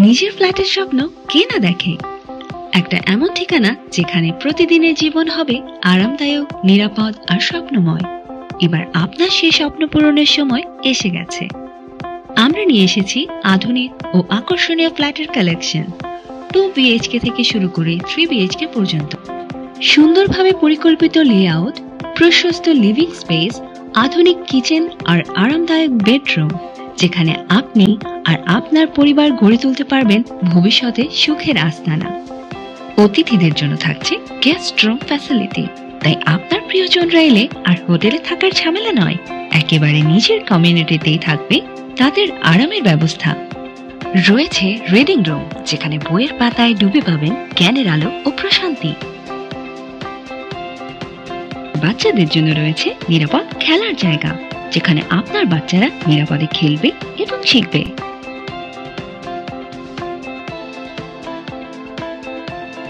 নিজের ফ্ল্যাটের স্বপ্ন কে না দেখে? একটা এমন ঠিকানা যেখানে প্রতিদিনের জীবন হবে আরামদায়ক, নিরাপদ আর স্বপ্নময়। এবার আপনার সেই স্বপ্ন পূরণের সময় এসে গেছে। আমরা নিয়ে এসেছি আধুনিক ও আকর্ষণীয় ফ্ল্যাটের কালেকশন। 2 BHK থেকে শুরু করে 3 BHK পর্যন্ত। সুন্দরভাবে পরিকল্পিত লেআউট, প্রশস্ত লিভিং স্পেস, আধুনিক কিচেন আর আরামদায়ক বেডরুম, যেখানে আপনি আর আপনার পরিবার গড়ে তুলতে পারবেন ভবিষ্যতে সুখের আস্তানা। অতিথিদের জন্য থাকছে গেস্ট রুম ফ্যাসিলিটি, তাই আপনার প্রিয়জনরা এলে আর হোটেলে থাকার ঝামেলা নয়, একেবারে নিজের কমিউনিটিতেই থাকবে তাদের আরামের ব্যবস্থা। রয়েছে রিডিং রুম, যেখানে বইয়ের পাতায় ডুবে পাবেন জ্ঞানের আলো ও প্রশান্তি। বাচ্চাদের জন্য রয়েছে নিরাপদ খেলার জায়গা, যেখানে আপনার বাচ্চারা নিরাপদে খেলবে এবং শিখবে।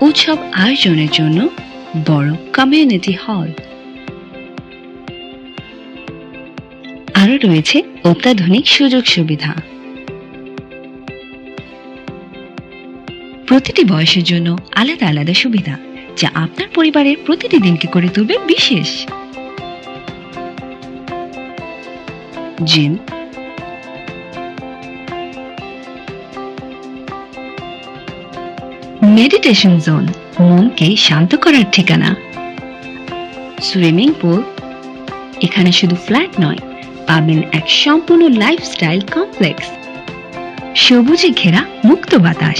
উৎসব আয়োজনের জন্য বড় কমিউনিটি হল। আরো রয়েছে অত্যাধুনিক সুযোগ সুবিধা। প্রতিটি বয়সের জন্য আলাদা আলাদা সুবিধা, যা আপনার পরিবারের প্রতিটি দিনকে করে তুলবে বিশেষ। জিম, মেডিটেশন জোন, মনকে শান্ত করার ঠিকানা। সুইমিং পুল, এখানে শুধু ফ্ল্যাট নয়, পাবেন এক সম্পূর্ণ লাইফস্টাইল কমপ্লেক্স। সবুজে ঘেরা মুক্ত বাতাস,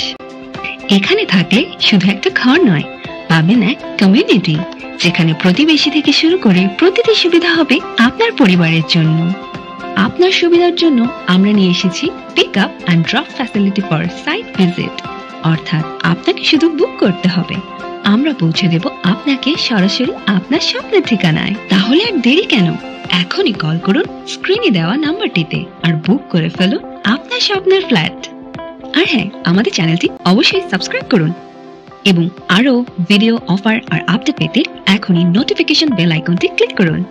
এখানে থাকলে শুধু একটা ঘর নয়, পাবেন এক কমিউনিটি, যেখানে প্রতিবেশী থেকে শুরু করে প্রতিটি সুবিধা হবে আপনার পরিবারের জন্য। আপনার সুবিধার জন্য আমরা নিয়ে এসেছি pick up and drop facility for site visit, অর্থাৎ আপনাকে শুধু বুক করতে হবে, আমরা পৌঁছে দেব আপনাকে সরাসরি আপনার স্বপ্নের ঠিকানায়। তাহলে আর দেরি কেন? এখনই কল করুন স্ক্রিনে দেওয়া নাম্বারটিতে আর বুক করে ফেলুন আপনার স্বপ্নের ফ্ল্যাট। আর হ্যাঁ, আমাদের চ্যানেলটি অবশ্যই সাবস্ক্রাইব করুন এবং আরো ভিডিও, অফার আর আপডেট পেতে এখনই নোটিফিকেশন বেল আইকনটি ক্লিক করুন।